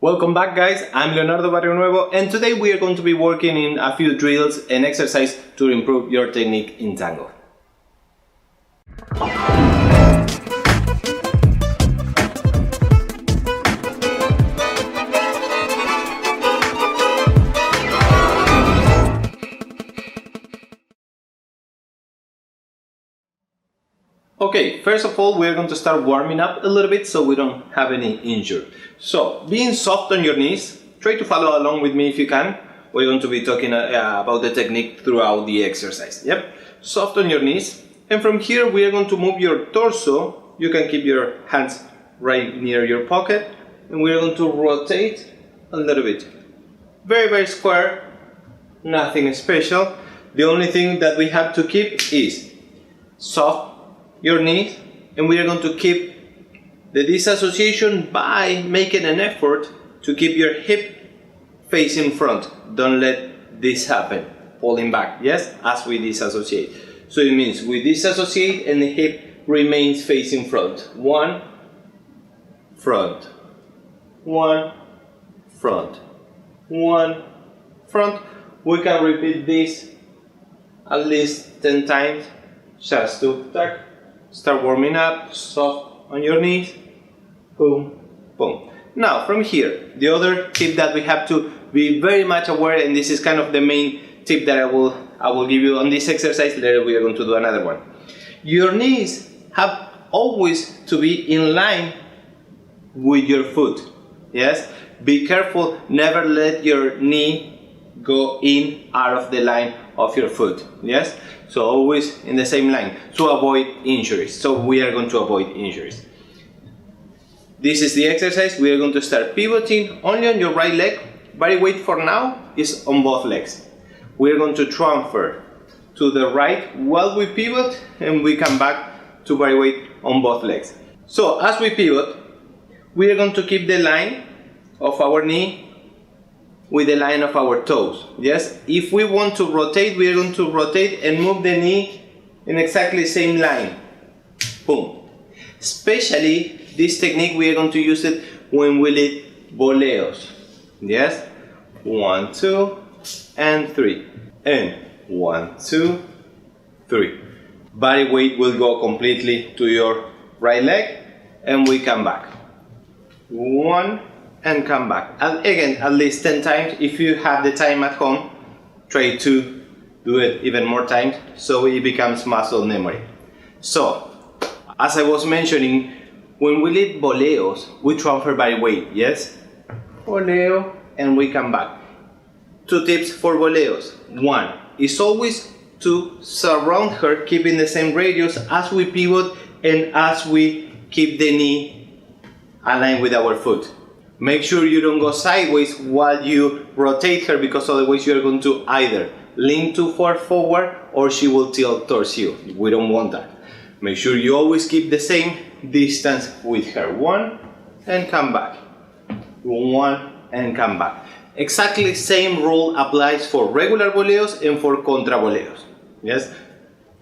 Welcome back, guys. I'm Leonardo Barrio Nuevo, and today we are going to be working in a few drills and exercises to improve your technique in tango. Okay, first of all, we're going to start warming up a little bit so we don't have any injury. So, being soft on your knees, try to follow along with me if you can. We're going to be talking about the technique throughout the exercise. Yep, soft on your knees. And from here, we are going to move your torso. You can keep your hands right near your pocket. And we're going to rotate a little bit. Very, very square. Nothing special. The only thing that we have to keep is soft your knees, and we are going to keep the disassociation by making an effort to keep your hip facing front. Don't let this happen, pulling back, yes, as we disassociate. So it means we disassociate and the hip remains facing front. One, front, one, front, one, front. We can repeat this at least 10 times just to tuck. Start warming up, soft on your knees, boom, boom. Now from here, the other tip that we have to be very much aware, and this is kind of the main tip that I will give you on this exercise. Later we are going to do another one. Your knees have always to be in line with your foot. Yes, be careful, never let your knee go in out of the line of your foot. Yes, so always in the same line to avoid injuries. So we are going to avoid injuries. This is the exercise. We are going to start pivoting only on your right leg. Body weight for now is on both legs. We are going to transfer to the right while we pivot, and we come back to body weight on both legs. So as we pivot, we are going to keep the line of our knee with the line of our toes. Yes, if we want to rotate, we are going to rotate and move the knee in exactly the same line. Boom. Especially this technique, we are going to use it when we lead voleos. Yes, 1, 2, and 3, and 1, 2, 3. Body weight will go completely to your right leg, and we come back. 1, and come back. And again, at least 10 times. If you have the time at home, try to do it even more times so it becomes muscle memory. So, as I was mentioning, when we lead voleos, we transfer body weight, yes? Voleo, and we come back. 2 tips for voleos. 1 is always to surround her, keeping the same radius as we pivot and as we keep the knee aligned with our foot. Make sure you don't go sideways while you rotate her, because otherwise you are going to either lean too far forward or she will tilt towards you. We don't want that. Make sure you always keep the same distance with her. 1 and come back. 1 and come back. Exactly same rule applies for regular voleos and for contra voleos. Yes?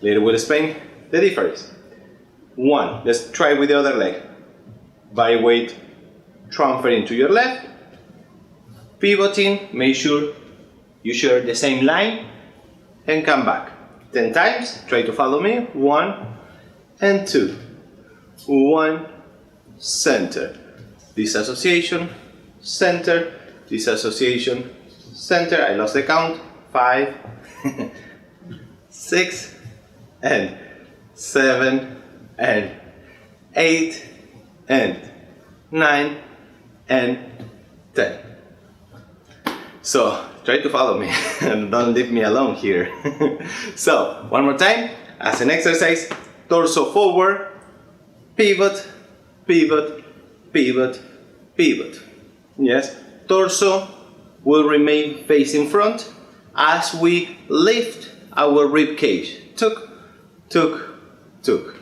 Later we'll explain the difference. 1. Let's try with the other leg. Body weight transferring to your left, pivoting, make sure you share the same line, and come back. 10 times, try to follow me. 1 and 2. 1, center, disassociation, center, disassociation, center. I lost the count. 5, 6, and 7, and 8, and 9, and 10. So try to follow me and don't leave me alone here. So one more time, as an exercise, torso forward, pivot, pivot, pivot, pivot. Yes, torso will remain facing front as we lift our rib cage. Tuck, tuck, tuck.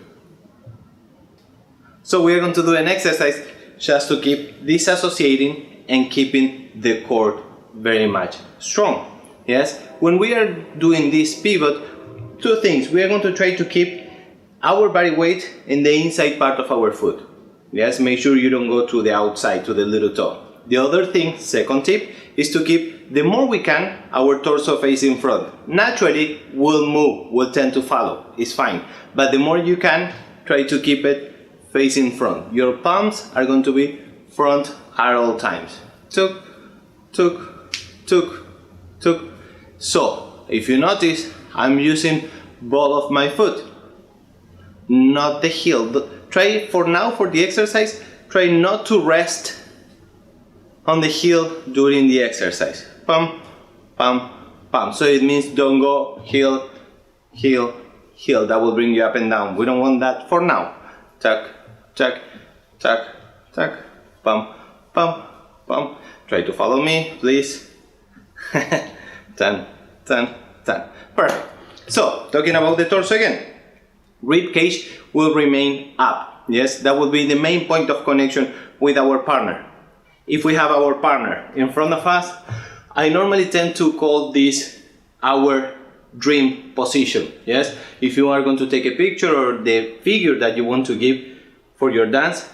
So we're going to do an exercise just to keep disassociating and keeping the core very much strong. Yes, when we are doing this pivot, 2 things. We are going to try to keep our body weight in the inside part of our foot. Yes, make sure you don't go to the outside, to the little toe. The other thing, second tip, is to keep, the more we can, our torso facing front. Naturally, we'll move, we'll tend to follow, it's fine. But the more you can, try to keep it facing front. Your palms are going to be front at all times. Tuk, tuk, tuk, tuk. So, if you notice, I'm using ball of my foot, not the heel. Try for now, for the exercise, try not to rest on the heel during the exercise. Pum, pum, pum. So it means don't go heel, heel, heel. That will bring you up and down. We don't want that for now. Tuck, tuck, tuck, tuck. Pum, pum, pum. Try to follow me, please. Turn, turn, turn. Perfect. So, talking about the torso again. Rib cage will remain up. Yes, that will be the main point of connection with our partner. If we have our partner in front of us, I normally tend to call this our dream position. Yes, if you are going to take a picture or the figure that you want to give for your dance,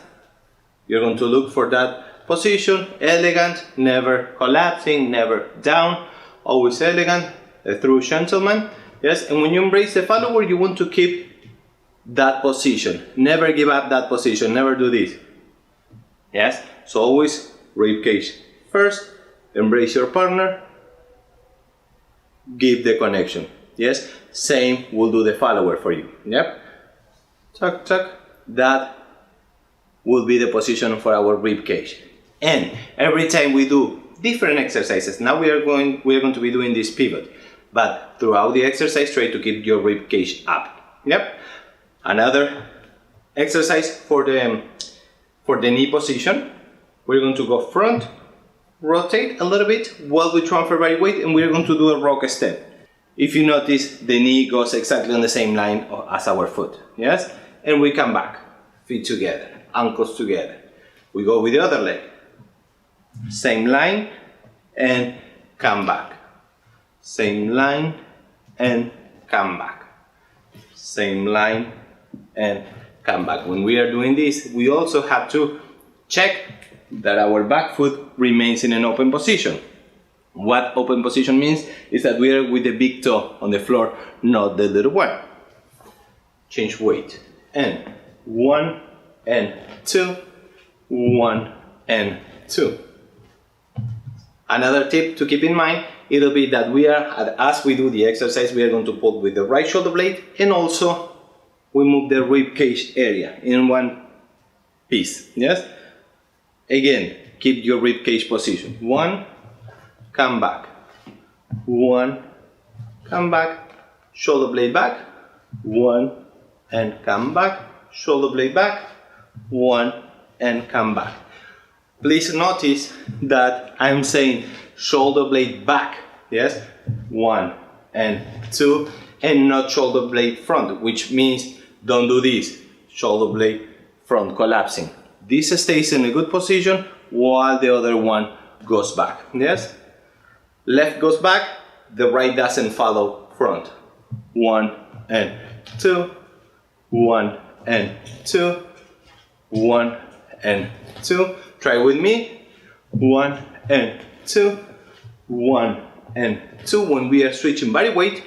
you're going to look for that position, elegant, never collapsing, never down, always elegant, a true gentleman. Yes, and when you embrace the follower, you want to keep that position. Never give up that position, never do this. Yes, so always rib cage first, embrace your partner, give the connection. Yes, same will do the follower for you. Yep, tuck, tuck. That will be the position for our rib cage. And every time we do different exercises, now we are going to be doing this pivot, but throughout the exercise, try to keep your rib cage up. Yep. Another exercise for the knee position. We're going to go front, rotate a little bit while we transfer body weight, and we're going to do a rock step. If you notice, the knee goes exactly on the same line as our foot. Yes? And we come back, feet together, ankles together. We go with the other leg. Same line and come back. Same line and come back. Same line and come back. When we are doing this, we also have to check that our back foot remains in an open position. What open position means is that we are with the big toe on the floor, not the little one. Change weight. And 1 and 2, 1 and 2. Another tip to keep in mind, it'll be that as we do the exercise, we are going to pull with the right shoulder blade, and also we move the rib cage area in one piece. Yes? Again, keep your rib cage position. 1, come back. 1, come back. Shoulder blade back. 1 and come back. Shoulder blade back. 1 and come back. Please notice that I'm saying shoulder blade back. Yes? 1 and 2, and not shoulder blade front, which means don't do this. Shoulder blade front collapsing. This stays in a good position while the other one goes back. Yes? Left goes back, the right doesn't follow front. 1 and 2, 1 and 2, 1 and 2. Try with me. 1 and 2, 1 and 2. When we are switching body weight,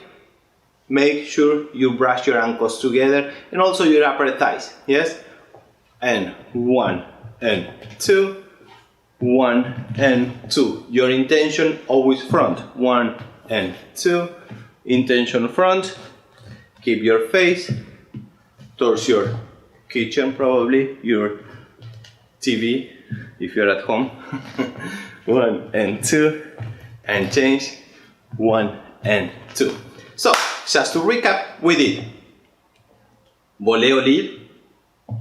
make sure you brush your ankles together and also your upper thighs. Yes? And 1 and 2, 1 and 2. Your intention always front. 1 and 2. Intention front. Keep your face towards your kitchen, probably your TV if you're at home. 1 and 2, and change. 1 and 2. So, just to recap, we did voleo lead,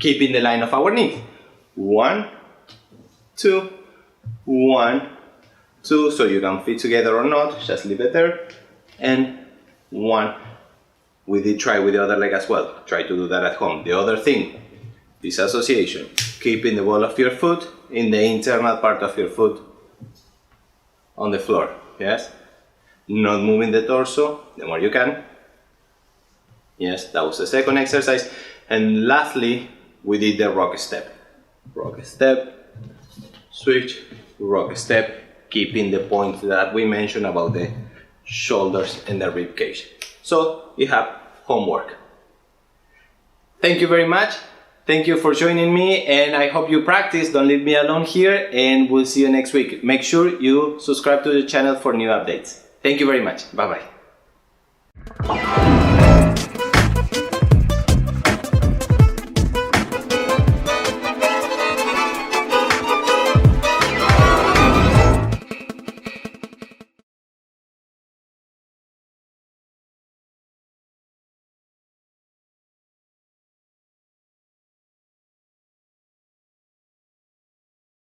keeping the line of our knees. 1, 2, 1, 2, so you can fit together or not, just leave it there. And 1. We did try with the other leg as well. Try to do that at home. The other thing, disassociation. Keeping the ball of your foot in the internal part of your foot on the floor. Yes? Not moving the torso the more you can. Yes, that was the second exercise. And lastly, we did the rock step. Rock step, switch, rock step, keeping the point that we mentioned about the shoulders and the rib cage. So you have homework. Thank you very much. Thank you for joining me, and I hope you practice. Don't leave me alone here, and we'll see you next week. Make sure you subscribe to the channel for new updates. Thank you very much. Bye bye.